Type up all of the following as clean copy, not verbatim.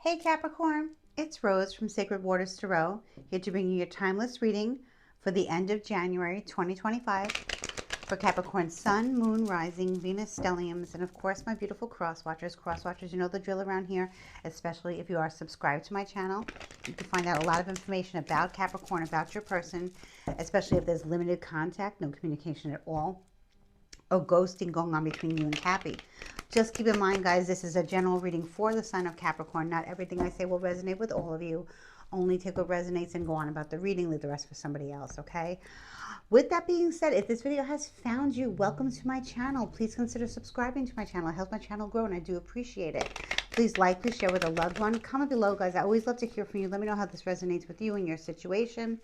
Hey Capricorn, it's Rose from Sacred Waters Tarot, here to bring you your timeless reading for the end of January 2025 for Capricorn Sun, Moon, Rising, Venus, Stelliums, and of course my beautiful cross watchers. Cross watchers, you know the drill around here, especially if you are subscribed to my channel. You can find out a lot of information about Capricorn, about your person, especially if there's limited contact, no communication at all, or ghosting going on between you and Cappy. Just keep in mind, guys, this is a general reading for the sign of Capricorn. Not everything I say will resonate with all of you. Only take what resonates and go on about the reading. Leave the rest for somebody else, okay? With that being said, if this video has found you, welcome to my channel. Please consider subscribing to my channel. It helps my channel grow, and I do appreciate it. Please like, please share with a loved one. Comment below, guys. I always love to hear from you. Let me know how this resonates with you and your situation.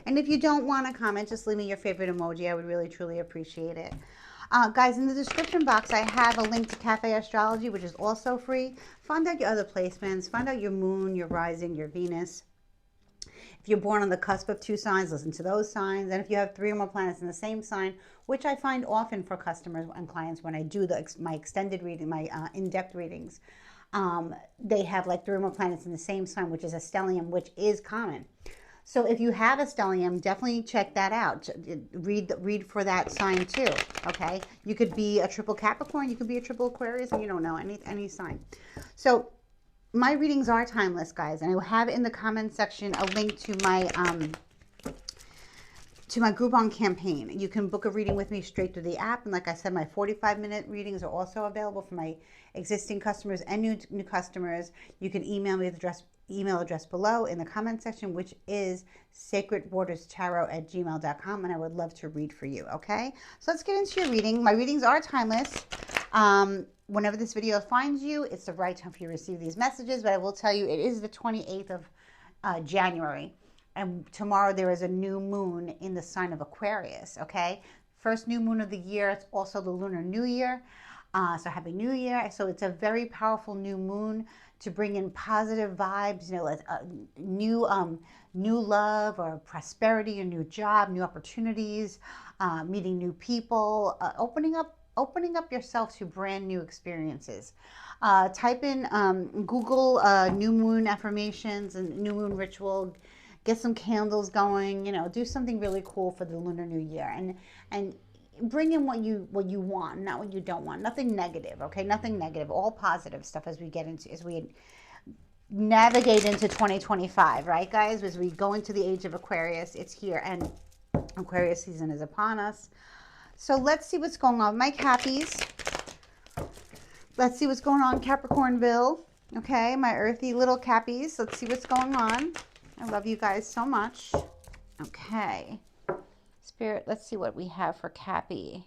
And if you don't want to comment, just leave me your favorite emoji. I would really, truly appreciate it. Guys, in the description box, I have a link to Cafe Astrology, which is also free. Find out your other placements. Find out your moon, your rising, your Venus. If you're born on the cusp of two signs, listen to those signs. And if you have 3 or more planets in the same sign, which I find often for customers and clients when I do my extended reading, my in-depth readings, they have like 3 or more planets in the same sign, which is a stellium, which is common. So if you have a stellium, definitely check that out. Read for that sign too, okay? You could be a triple Capricorn, you could be a triple Aquarius, and you don't know any sign. So my readings are timeless, guys, and I will have in the comment section a link to my Groupon campaign. You can book a reading with me straight through the app, and like I said, my 45-minute readings are also available for my existing customers and new customers. You can email me at the email address below in the comment section, which is sacredwaterstarot@gmail.com, and I would love to read for you, okay? So let's get into your reading. My readings are timeless. Whenever this video finds you, it's the right time for you to receive these messages, but I will tell you it is the 28th of January, and tomorrow there is a new moon in the sign of Aquarius, okay? First new moon of the year. It's also the Lunar New Year. So happy New Year. So it's a very powerful new moon to bring in positive vibes, you know, new love or prosperity, a new job, new opportunities, meeting new people, opening up yourself to brand new experiences. Type in Google new moon affirmations and new moon ritual. Get some candles going, you know, do something really cool for the Lunar New Year, and bring in what you want, not what you don't want. Nothing negative, okay? Nothing negative. All positive stuff as we navigate into 2025, right, guys? As we go into the age of Aquarius, it's here, and Aquarius season is upon us. So let's see what's going on with my Cappies. Let's see what's going on Capricornville, okay? My earthy little Cappies. Let's see what's going on. I love you guys so much. Okay. Spirit, let's see what we have for Cappy.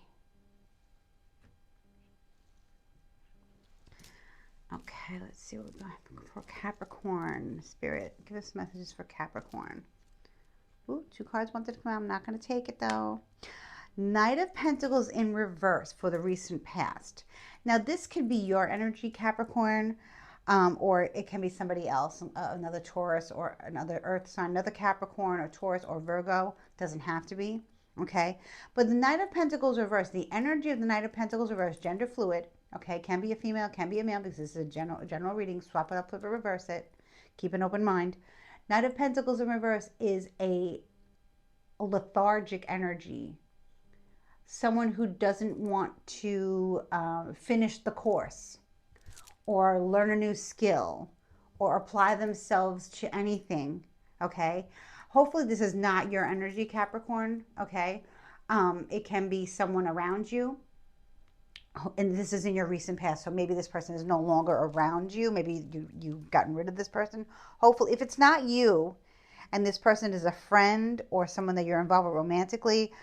Okay, let's see what we got for Capricorn. Spirit, give us messages for Capricorn. Ooh, 2 cards wanted to come out. I'm not going to take it, though. Knight of Pentacles in reverse for the recent past. Now, this could be your energy, Capricorn, or it can be somebody else, another Taurus or another Earth sign, another Capricorn or Taurus or Virgo. Doesn't have to be, okay? But the Knight of Pentacles reverse, the energy of the Knight of Pentacles reverse, gender fluid, okay? Can be a female, can be a male, because this is a general reading. Swap it up, flip it, reverse it. Keep an open mind. Knight of Pentacles in reverse is a lethargic energy. Someone who doesn't want to finish the course, or learn a new skill, or apply themselves to anything, okay? Hopefully this is not your energy, Capricorn, okay? It can be someone around you, and this is in your recent past, so maybe this person is no longer around you. Maybe you've gotten rid of this person. Hopefully, if it's not you, and this person is a friend or someone that you're involved with romantically,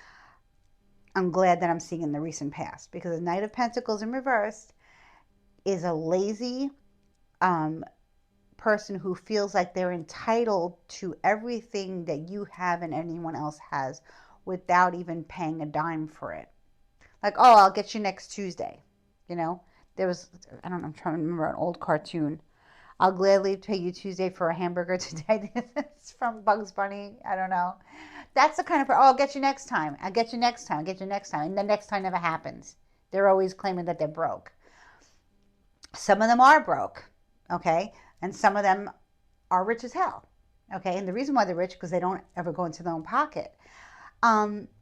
I'm glad that I'm seeing in the recent past, because the Knight of Pentacles in reverse is a lazy person who feels like they're entitled to everything that you have and anyone else has without even paying a dime for it. Like, oh, I'll get you next Tuesday. You know, there was, I don't know, I'm trying to remember an old cartoon. I'll gladly pay you Tuesday for a hamburger today. It's from Bugs Bunny. I don't know. That's the kind of, oh, I'll get you next time. I'll get you next time. I'll get you next time. And the next time never happens. They're always claiming that they're broke. Some of them are broke, okay? And some of them are rich as hell. Okay. And the reason why they're rich, because they don't ever go into their own pocket.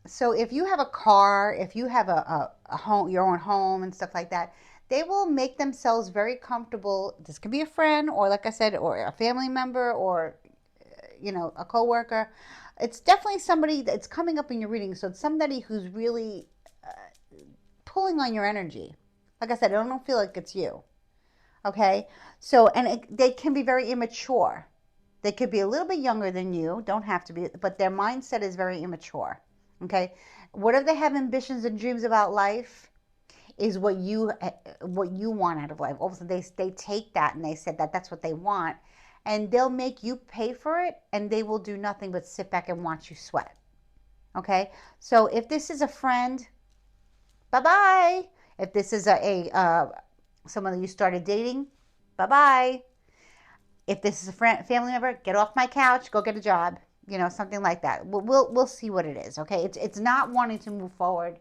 So if you have a car, if you have a home, your own home and stuff like that, they will make themselves very comfortable. This could be a friend, or like I said, or a family member, or a coworker. It's definitely somebody that's coming up in your reading. So it's somebody who's really pulling on your energy. Like I said, I don't feel like it's you. Okay. So, and they can be very immature. They could be a little bit younger than you, don't have to be, but their mindset is very immature. Okay. Whatever they have ambitions and dreams about life is what you want out of life. Also, they take that and they said that that's what they want, and they'll make you pay for it, and they will do nothing but sit back and watch you sweat. Okay. So if this is a friend, bye bye. If this is someone that you started dating, bye bye. If this is a friend, family member, get off my couch, go get a job, something like that. We'll see what it is. Okay, it's not wanting to move forward,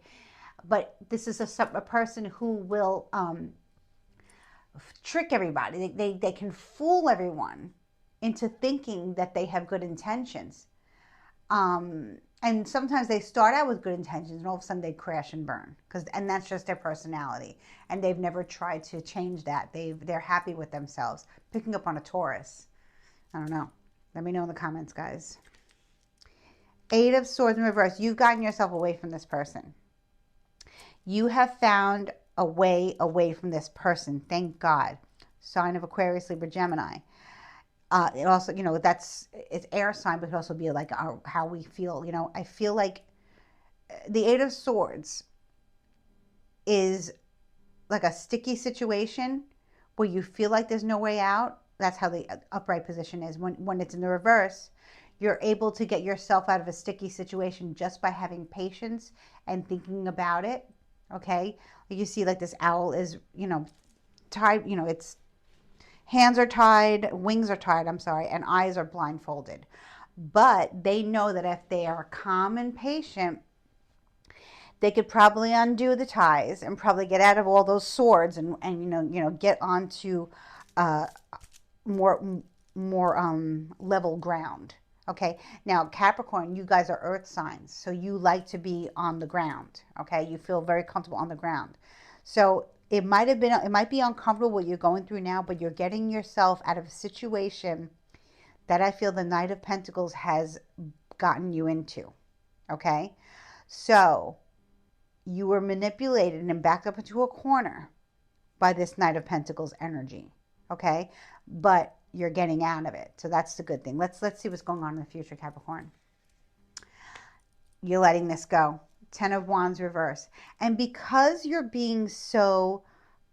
but this is a person who will trick everybody. They can fool everyone into thinking that they have good intentions. And sometimes they start out with good intentions, and all of a sudden they crash and burn, and that's just their personality, and they've never tried to change that. They're happy with themselves. Picking up on a Taurus, I don't know. Let me know in the comments, guys. 8 of Swords in reverse. You've gotten yourself away from this person. You have found a way away from this person. Thank God. Sign of Aquarius, Libra, Gemini. It also, it's air sign, but it could also be like how we feel. I feel like the 8 of Swords is like a sticky situation where you feel like there's no way out. That's how the upright position is. When it's in the reverse, you're able to get yourself out of a sticky situation just by having patience and thinking about it. Okay. You see like this owl is, tied, it's hands are tied, wings are tied, I'm sorry, and eyes are blindfolded. But they know that if they are calm and patient, they could probably undo the ties and probably get out of all those swords and get onto more level ground. Okay. Now, Capricorn, you guys are earth signs, so you like to be on the ground. Okay. You feel very comfortable on the ground. So it might be uncomfortable what you're going through now, but you're getting yourself out of a situation that I feel the Knight of Pentacles has gotten you into. Okay. So you were manipulated and backed up into a corner by this Knight of Pentacles energy. Okay. But you're getting out of it. So that's the good thing. Let's see what's going on in the future, Capricorn. You're letting this go. 10 of Wands reverse. And because you're being so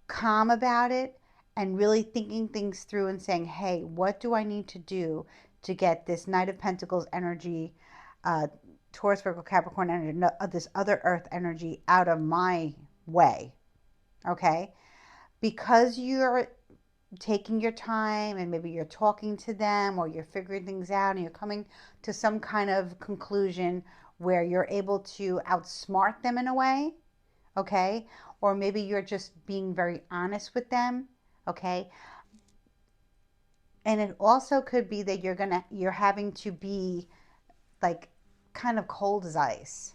calm about it and really thinking things through and saying, hey, what do I need to do to get this Knight of Pentacles energy, Taurus, Virgo, Capricorn energy, this other earth energy out of my way? Okay. Because you're taking your time and maybe you're talking to them or you're figuring things out and you're coming to some kind of conclusion where you're able to outsmart them in a way, okay? Or maybe you're just being very honest with them, okay? And it also could be that you're having to be like kind of cold as ice.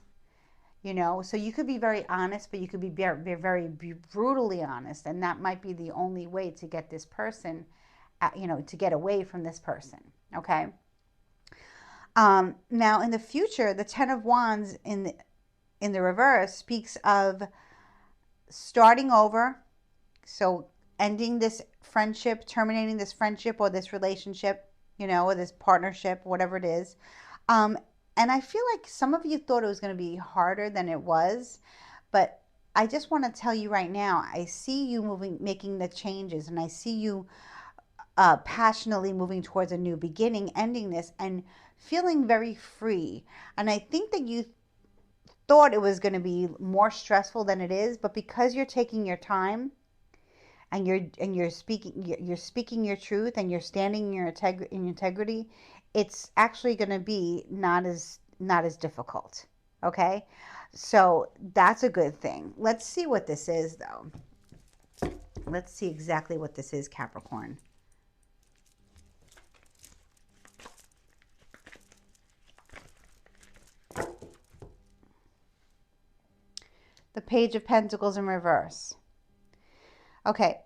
So you could be very honest, but you could be very brutally honest, and that might be the only way to get this person, to get away from this person. Okay. Now in the future, the 10 of Wands in the reverse speaks of starting over. So ending this friendship, terminating this friendship or this relationship, or this partnership, whatever it is. And I feel like some of you thought it was going to be harder than it was, but I just want to tell you right now, I see you making the changes, and I see you passionately moving towards a new beginning, ending this, and feeling very free. And I think that you thought it was going to be more stressful than it is, but because you're taking your time and you're speaking your truth and you're standing in your integrity, it's actually going to be not as difficult. Okay. So that's a good thing. Let's see what this is though. Let's see exactly what this is, Capricorn. the Page of Pentacles in reverse. Okay,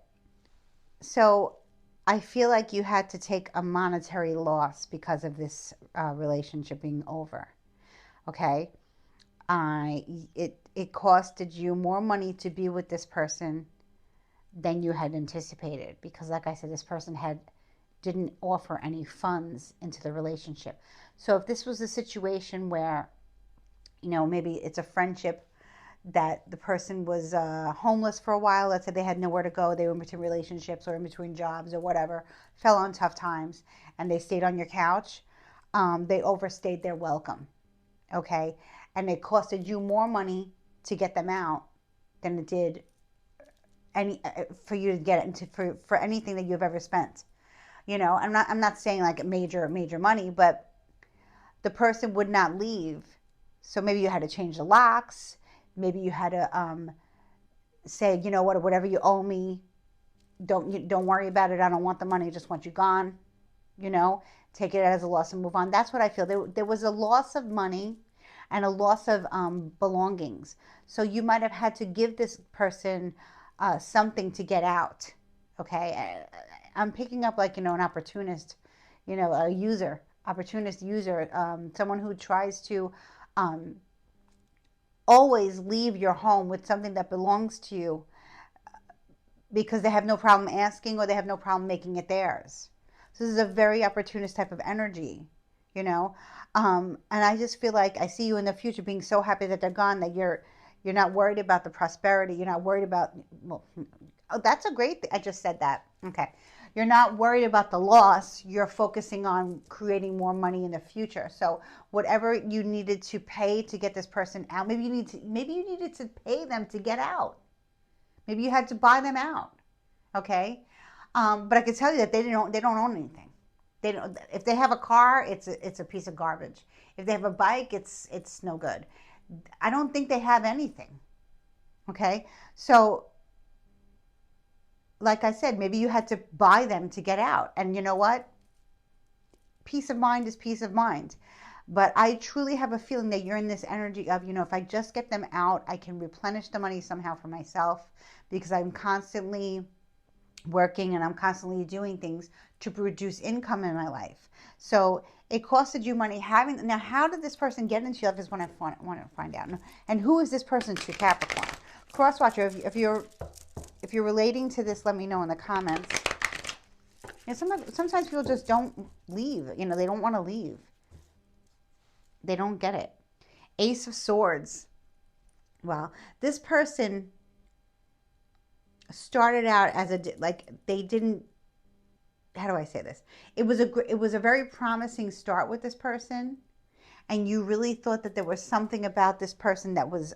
so I feel like you had to take a monetary loss because of this relationship being over. Okay, it costed you more money to be with this person than you had anticipated, because like I said, this person didn't offer any funds into the relationship. So if this was a situation where, maybe it's a friendship that the person was homeless for a while. Let's say they had nowhere to go. They were in between relationships or in between jobs or whatever, fell on tough times, and they stayed on your couch. They overstayed their welcome, okay? And it costed you more money to get them out than it did for you to get it into for anything that you've ever spent. I'm not saying like major money, but the person would not leave. So maybe you had to change the locks. Maybe you had to say, you know what, whatever you owe me, don't worry about it. I don't want the money. I just want you gone. Take it as a loss and move on. That's what I feel. There was a loss of money and a loss of belongings. So you might have had to give this person something to get out. Okay, I'm picking up like an opportunist, a opportunist user, someone who tries to always leave your home with something that belongs to you because they have no problem asking or they have no problem making it theirs. So this is a very opportunist type of energy, and I just feel like I see you in the future being so happy that they're gone, that you're not worried about the prosperity. You're not worried about, well, oh, that's a great thing. I just said that. Okay. You're not worried about the loss. You're focusing on creating more money in the future. So whatever you needed to pay to get this person out, maybe you needed to pay them to get out. Maybe you had to buy them out. Okay. But I can tell you that they don't own anything. They don't. If they have a car, it's a piece of garbage. If they have a bike, it's no good. I don't think they have anything. Okay. So like I said, maybe you had to buy them to get out. And you know what? Peace of mind is peace of mind. But I truly have a feeling that you're in this energy of, if I just get them out, I can replenish the money somehow for myself, because I'm constantly working and I'm constantly doing things to produce income in my life. So it costed you money having. Now, how did this person get into your life is what I want to find out. And who is this person to Capricorn? Cross watcher, if you're relating to this, let me know in the comments. Sometimes people just don't leave. They don't want to leave. They don't get it. Ace of Swords. Well, this person started out as they didn't. How do I say this? It was a very promising start with this person, and you really thought that there was something about this person that was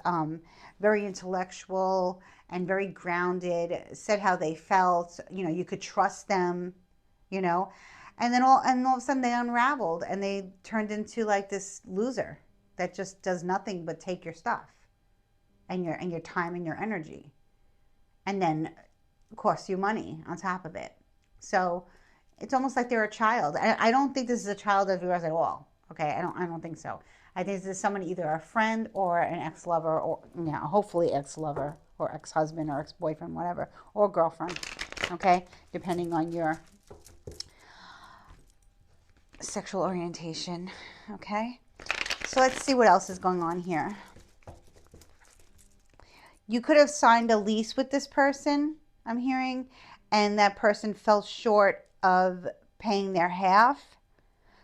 very intellectual and very grounded, said how they felt, you could trust them, and then all of a sudden they unraveled and they turned into like this loser that just does nothing but take your stuff and your time and your energy, and then costs you money on top of it. So it's almost like they're a child. I don't think this is a child of yours at all. Okay, I don't think so. I think this is someone, either a friend or an ex-lover, or hopefully ex-lover or ex-husband or ex-boyfriend, whatever, or girlfriend. Okay, depending on your sexual orientation. Okay, so let's see what else is going on here. You could have signed a lease with this person, I'm hearing, and that person fell short of paying their half.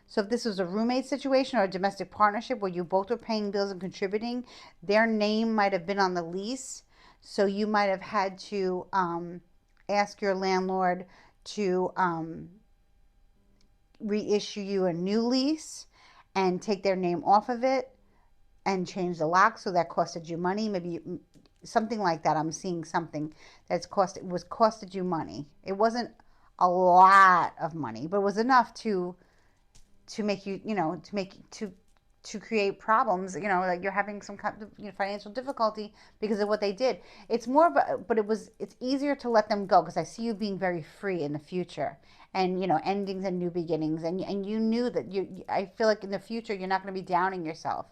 So if this was a roommate situation or a domestic partnership where you both were paying bills and contributing, their name might have been on the lease. So you might have had to ask your landlord to reissue you a new lease and take their name off of it and change the lock. So that costed you money. Maybe something like that. I'm seeing something that's costed you money. It wasn't a lot of money, but it was enough to make you, to create problems, like you're having some kind of financial difficulty because of what they did. It's more of but it's easier to let them go, because I see you being very free in the future, and endings and new beginnings, and you knew that I feel like in the future you're not going to be downing yourself.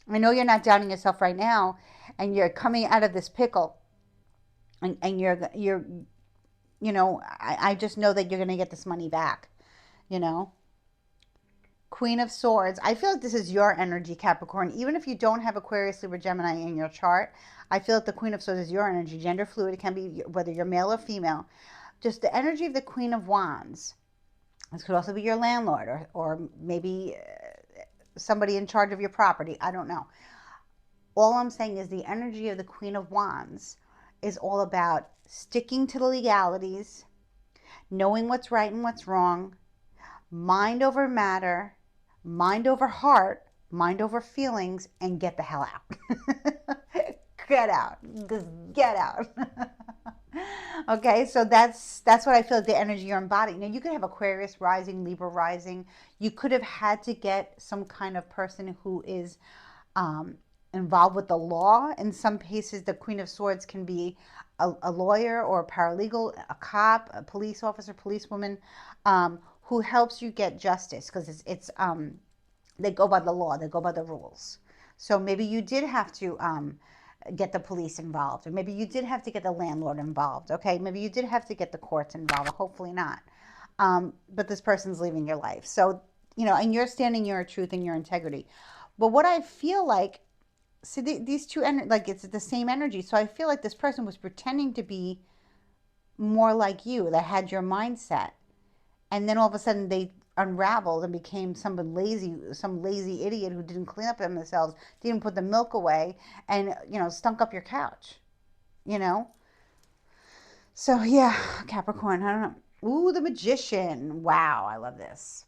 I know you're not doubting yourself right now, and you're coming out of this pickle, and you're I just know that you're going to get this money back, you know. Queen of Swords. I feel like this is your energy, Capricorn. Even if you don't have Aquarius, Libra, Gemini in your chart, I feel like the Queen of Swords is your energy. Gender fluid. It can be whether you're male or female. Just the energy of the Queen of Wands. This could also be your landlord, or maybe somebody in charge of your property. I don't know. All I'm saying is the energy of the Queen of Wands is all about sticking to the legalities, knowing what's right and what's wrong, mind over matter, mind over heart, mind over feelings, and get the hell out. Get out. Just get out. Okay, so that's what I feel like the energy you're embodying. Now you could have Aquarius rising, Libra rising. You could have had to get some kind of person who is involved with the law. In some cases, the Queen of Swords can be a lawyer or a paralegal, a cop, a police officer, policewoman, who helps you get justice, because it's they go by the law, they go by the rules. So maybe you did have to get the police involved, or maybe you did have to get the landlord involved. Okay, maybe you did have to get the courts involved. Hopefully not. But this person's leaving your life, so and you're standing your truth and your integrity. But what I feel like, see, these two like it's the same energy. So I feel like this person was pretending to be more like you, that had your mindset, and then all of a sudden they unraveled and became some lazy idiot who didn't clean up themselves, didn't put the milk away, and stunk up your couch. You know. So yeah, Capricorn. I don't know. Ooh, the Magician. Wow, I love this.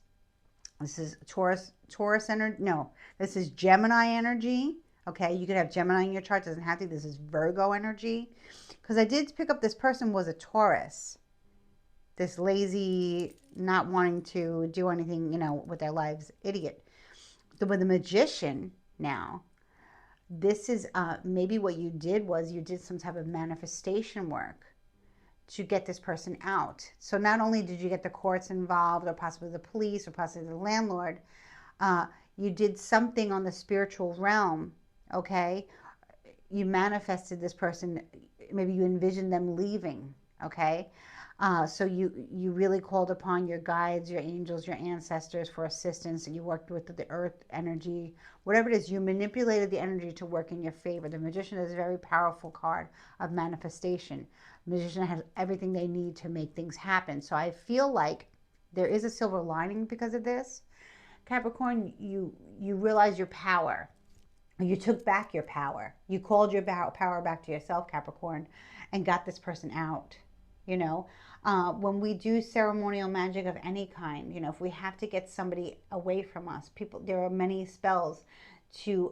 This is Taurus energy. No, this is Gemini energy. Okay, you could have Gemini in your chart. Doesn't have to. This is Virgo energy. Because I did pick up this person was a Taurus. This lazy, not wanting to do anything, with their lives, idiot. With the Magician now, this is maybe what you did was you did some type of manifestation work to get this person out. So not only did you get the courts involved, or possibly the police, or possibly the landlord, you did something on the spiritual realm. Okay, you manifested this person. Maybe you envisioned them leaving. Okay. So you really called upon your guides, your angels, your ancestors for assistance, and you worked with the earth energy, whatever it is. You manipulated the energy to work in your favor. The Magician is a very powerful card of manifestation. The Magician has everything they need to make things happen. So I feel like there is a silver lining because of this. Capricorn, you realize your power. You took back your power. You called your power back to yourself, Capricorn, and got this person out. When we do ceremonial magic of any kind, if we have to get somebody away from us, there are many spells to,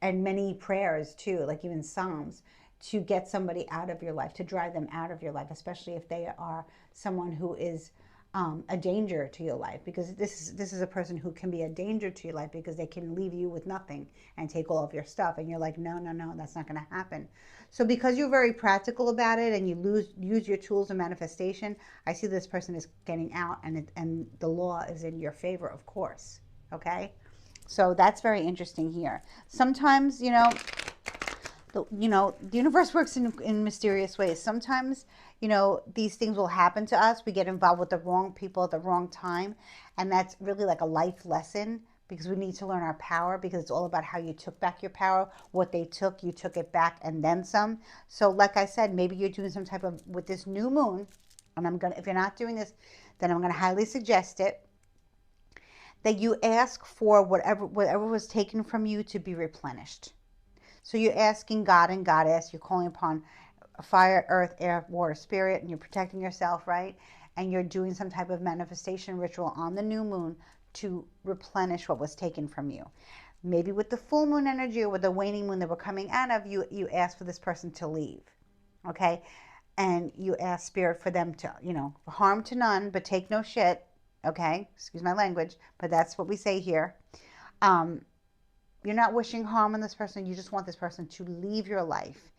and many prayers too, like even Psalms, to get somebody out of your life, to drive them out of your life, especially if they are someone who is a danger to your life, because this is a person who can be a danger to your life, because they can leave you with nothing and take all of your stuff, and you're like, no, that's not going to happen. So because you're very practical about it, and you use your tools of manifestation, I see this person is getting out, and the law is in your favor, of course. Okay, so that's very interesting here. Sometimes the universe works in mysterious ways. Sometimes these things will happen to us. We get involved with the wrong people at the wrong time, and that's really like a life lesson, because we need to learn our power, because it's all about how you took back your power. What they took, you took it back and then some. So like I said, maybe you're doing some type of, with this new moon, and if you're not doing this, then I'm gonna highly suggest it, that you ask for whatever was taken from you to be replenished. So you're asking God and Goddess, you're calling upon fire, earth, air, water, spirit, and you're protecting yourself, right? And you're doing some type of manifestation ritual on the new moon to replenish what was taken from you. Maybe with the full moon energy or with the waning moon that we're coming out of, you ask for this person to leave, okay? And you ask spirit for them to, harm to none, but take no shit, okay? Excuse my language, but that's what we say here. You're not wishing harm on this person. You just want this person to leave your life,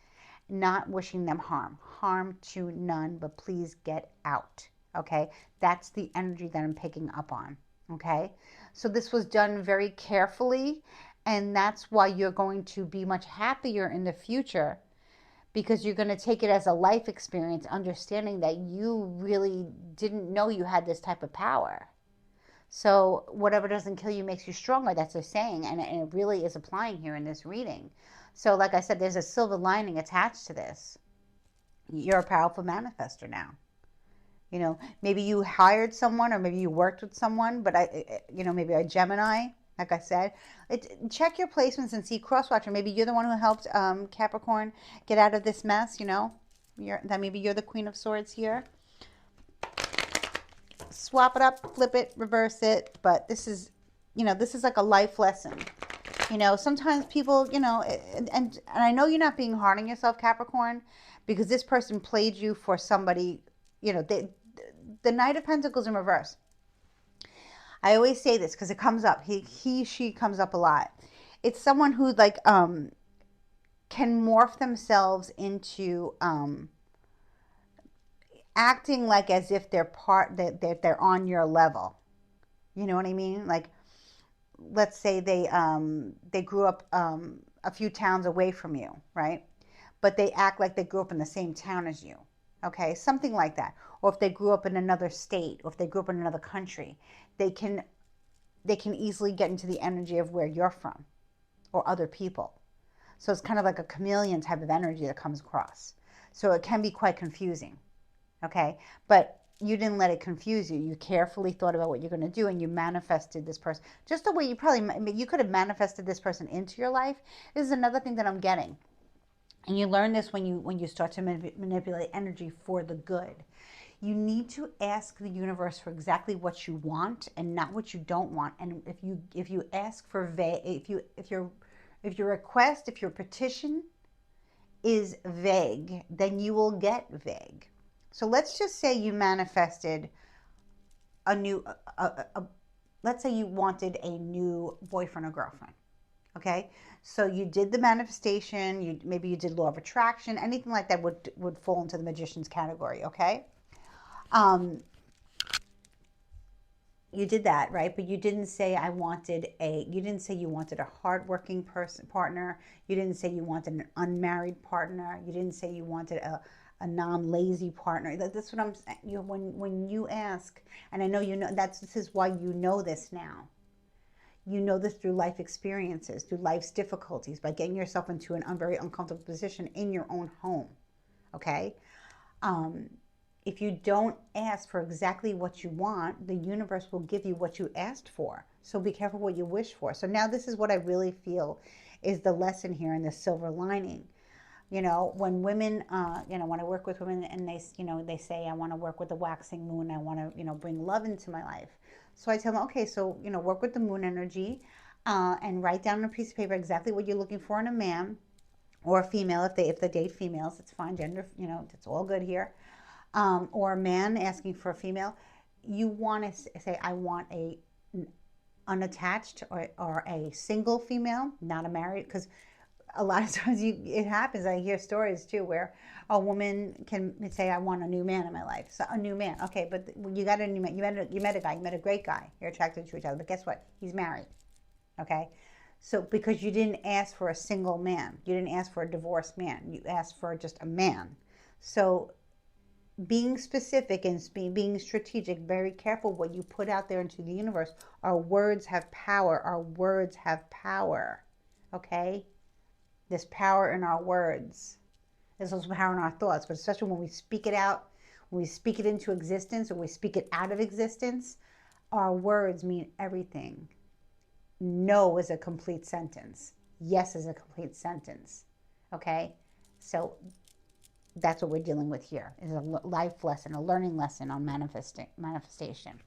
not wishing them harm. Harm to none, but please get out. Okay? That's the energy that I'm picking up on. Okay, so this was done very carefully, and that's why you're going to be much happier in the future, because you're going to take it as a life experience, understanding that you really didn't know you had this type of power. So, whatever doesn't kill you makes you stronger. That's a saying, and it really is applying here in this reading. So, like I said, there's a silver lining attached to this. You're a powerful manifester now. Maybe you hired someone, or maybe you worked with someone, but maybe a Gemini, like I said. Check your placements and see crosswatcher. Maybe you're the one who helped Capricorn get out of this mess. Maybe you're the Queen of Swords here. Swap it up, flip it, reverse it. But this is like a life lesson. Sometimes people, and I know you're not being hard on yourself, Capricorn, because this person played you for somebody. The Knight of Pentacles in reverse. I always say this because it comes up. She comes up a lot. It's someone who can morph themselves into acting like as if they're on your level. You know what I mean? Like, let's say they grew up a few towns away from you, right? But they act like they grew up in the same town as you. Okay, something like that. Or if they grew up in another state, or if they grew up in another country, they can easily get into the energy of where you're from or other people. So it's kind of like a chameleon type of energy that comes across. So it can be quite confusing. Okay, but you didn't let it confuse you. You carefully thought about what you're going to do, and you manifested this person just the way you could have manifested this person into your life. This is another thing that I'm getting. And you learn this when you start to manipulate energy for the good. You need to ask the universe for exactly what you want and not what you don't want. And if you ask for if your request, if your petition is vague, then you will get vague. So let's just say you manifested a new let's say you wanted a new boyfriend or girlfriend. Okay, so you did the manifestation. Maybe you did law of attraction. Anything like that would fall into the magician's category. Okay, you did that, right? But you didn't say you didn't say you wanted a hardworking partner. You didn't say you wanted an unmarried partner. You didn't say you wanted a non-lazy partner. That's what I'm saying. When you ask, and I know this is why you know this now. You know this through life experiences, through life's difficulties, by getting yourself into a very uncomfortable position in your own home. Okay? If you don't ask for exactly what you want, the universe will give you what you asked for. So be careful what you wish for. So now this is what I really feel is the lesson here in the silver lining. When women, when I work with women and they say, I want to work with the waxing moon, I want to, bring love into my life. So I tell them, okay, so, work with the moon energy and write down on a piece of paper exactly what you're looking for in a man or a female. If they date females, it's fine. Gender, it's all good here. Or a man asking for a female. You want to say, I want a unattached or a single female, not a married, because a lot of times it happens. I hear stories too where a woman can say, I want a new man in my life. So a new man. Okay, but you got a new man. You met a guy. You met a great guy. You're attracted to each other. But guess what? He's married. Okay? So because you didn't ask for a single man. You didn't ask for a divorced man. You asked for just a man. So being specific and being strategic, very careful what you put out there into the universe. Our words have power. Our words have power. Okay? There's power in our words. There's also power in our thoughts, but especially when we speak it out, when we speak it into existence, or we speak it out of existence, our words mean everything. No is a complete sentence. Yes is a complete sentence. Okay? So that's what we're dealing with here. Is a life lesson, a learning lesson on manifestation.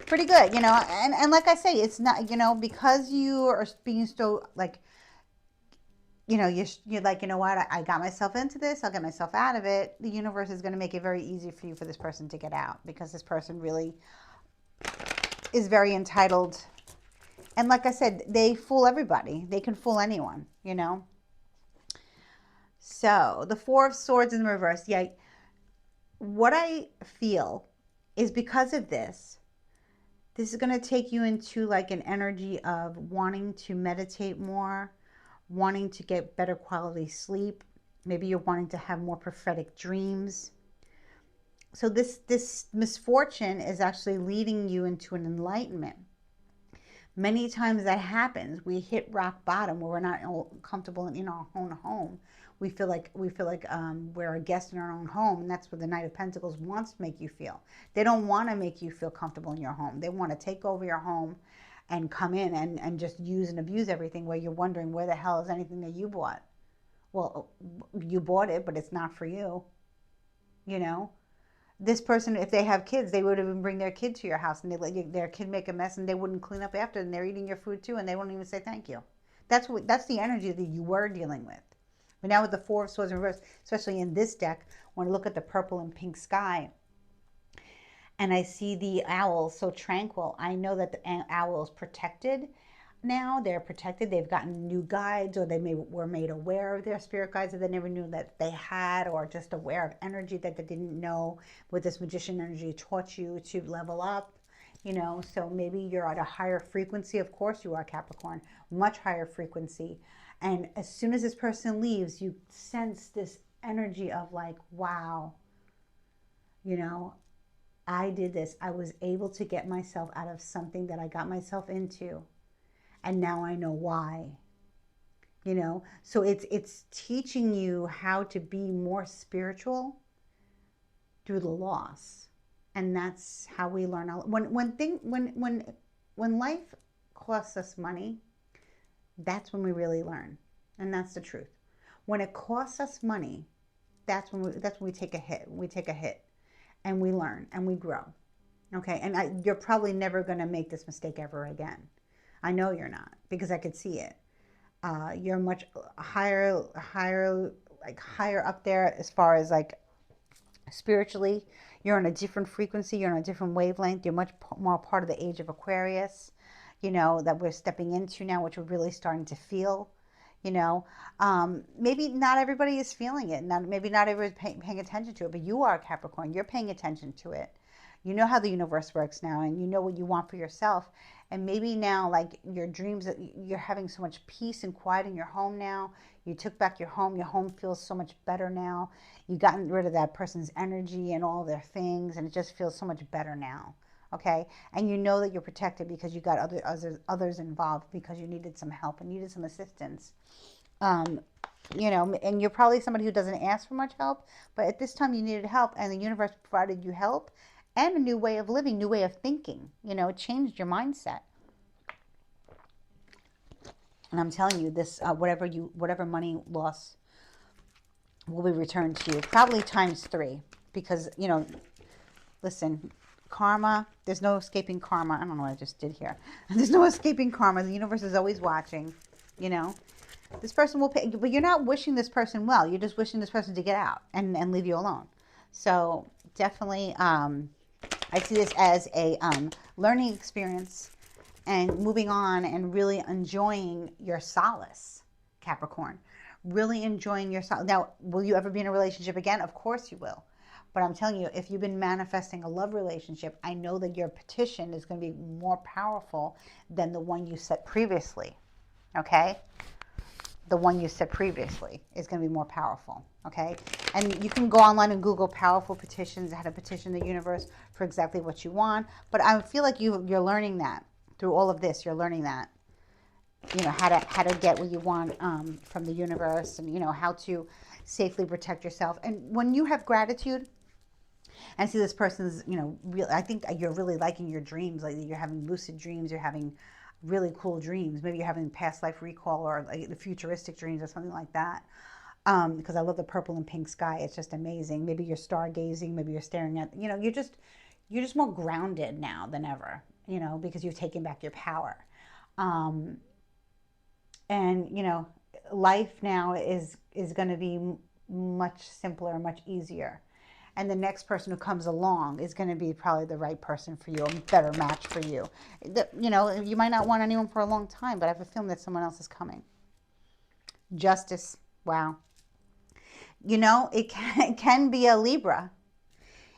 Pretty good, and like I say, it's not, because you are being so you're like, what, I got myself into this, I'll get myself out of it. The universe is going to make it very easy for you, for this person to get out, because this person really is very entitled. And like I said, they fool everybody. They can fool anyone, So the Four of Swords in reverse. Yeah. What I feel is because of this, This is going to take you into like an energy of wanting to meditate more, wanting to get better quality sleep. Maybe you're wanting to have more prophetic dreams. So this misfortune is actually leading you into an enlightenment. Many times that happens. We hit rock bottom where we're not comfortable in our own home. We feel like we're a guest in our own home, and that's what the Knight of Pentacles wants to make you feel. They don't want to make you feel comfortable in your home. They want to take over your home and come in and just use and abuse everything, where you're wondering where the hell is anything that you bought. Well, you bought it, but it's not for you. You know, this person, if they have kids, they would even bring their kid to your house and they let their kid make a mess and they wouldn't clean up after, and they're eating your food too and they won't even say thank you. That's the energy that you were dealing with. But now with the Four of Swords in reverse, especially in this deck, when I look at the purple and pink sky and I see the owl so tranquil, I know that the owl is protected. Now they're protected. They've gotten new guides, or were made aware of their spirit guides that they never knew that they had, or just aware of energy that they didn't know. With this magician energy taught you to level up, so maybe you're at a higher frequency. Of course you are, Capricorn, much higher frequency. And as soon as this person leaves, you sense this energy of like, wow, I did this. I was able to get myself out of something that I got myself into. And now I know why. So it's teaching you how to be more spiritual through the loss. And that's how we learn. When life costs us money, that's when we really learn. And that's the truth. When it costs us money, that's when we take a hit. We take a hit and we learn and we grow. Okay? And you're probably never going to make this mistake ever again. I know you're not, because I could see it. You're much higher up there as far as like spiritually. You're on a different frequency. You're on a different wavelength. You're much more part of the age of Aquarius, that we're stepping into now, which we're really starting to feel. Maybe not everybody is feeling it. Maybe not everybody's paying attention to it, but you are, Capricorn. You're paying attention to it. You know how the universe works now, and you know what you want for yourself. And maybe now, like your dreams, you're having so much peace and quiet in your home now. You took back your home. Your home feels so much better now. You've gotten rid of that person's energy and all their things, and it just feels so much better now. Okay? And you know that you're protected because you got others involved, because you needed some help and needed some assistance. And you're probably somebody who doesn't ask for much help, but at this time you needed help, and the universe provided you help. And a new way of living, new way of thinking. It changed your mindset. And I'm telling you, this whatever money loss will be returned to you, probably times 3. Because listen, karma. There's no escaping karma. I don't know what I just did here. There's no escaping karma. The universe is always watching. This person will pay, but you're not wishing this person well. You're just wishing this person to get out and leave you alone. So definitely. I see this as a learning experience and moving on and really enjoying your solace, Capricorn. Really enjoying your solace. Now, will you ever be in a relationship again? Of course you will. But I'm telling you, if you've been manifesting a love relationship, I know that your petition is going to be more powerful than the one you set previously. Okay? The one you said previously is going to be more powerful, okay? And you can go online and Google powerful petitions, how to petition the universe for exactly what you want. But I feel like you're learning that through all of this. You're learning that, how to get what you want from the universe, and how to safely protect yourself. And when you have gratitude, and see this person's, I think you're really liking your dreams. Like you're having lucid dreams. You're having really cool dreams. Maybe you're having past life recall, or like the futuristic dreams or something like that. Because I love the purple and pink sky. It's just amazing. Maybe you're stargazing. Maybe you're staring at, you're just more grounded now than ever, because you've taken back your power. And life now is going to be much simpler, much easier. And the next person who comes along is going to be probably the right person for you, a better match for you. You might not want anyone for a long time, but I have a feeling that someone else is coming. Justice. Wow. It can be a Libra.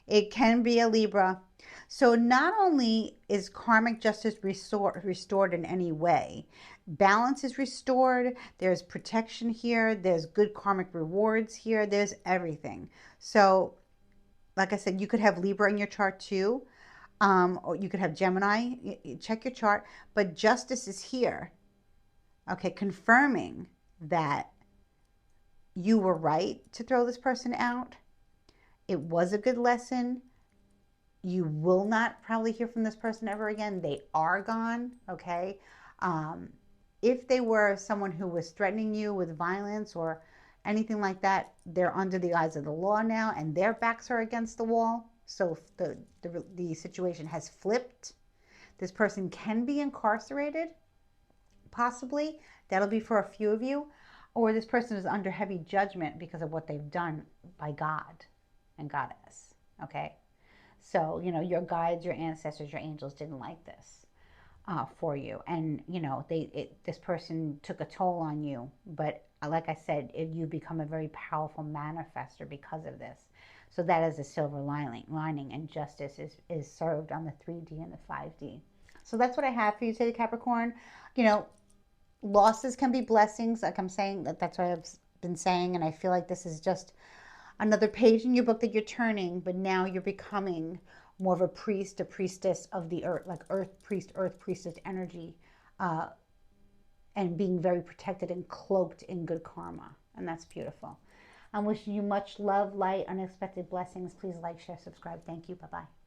It can be a Libra. So not only is karmic justice restored in any way, balance is restored, there's protection here, there's good karmic rewards here, there's everything. So, like I said, you could have Libra in your chart too, or you could have Gemini. Check your chart, but justice is here, okay, confirming that you were right to throw this person out. It was a good lesson. You will not probably hear from this person ever again. They are gone, okay? Um, if they were someone who was threatening you with violence or anything like that, they're under the eyes of the law now and their backs are against the wall. So the situation has flipped. This person can be incarcerated, possibly. That'll be for a few of you. Or this person is under heavy judgment because of what they've done by God and Goddess, okay? So, you know, your guides, your ancestors, your angels didn't like this for you. And, you know, this person took a toll on you. But like I said, you become a very powerful manifester because of this. So that is a silver lining, and justice is served on the 3D and the 5D. So that's what I have for you today, Capricorn. You know, losses can be blessings. Like I'm saying, that's what I've been saying. And I feel like this is just another page in your book that you're turning, but now you're becoming more of a priest, a priestess of the earth, like earth priestess energy, and being very protected and cloaked in good karma. And that's beautiful. I'm wishing you much love, light, unexpected blessings. Please like, share, subscribe. Thank you. Bye-bye.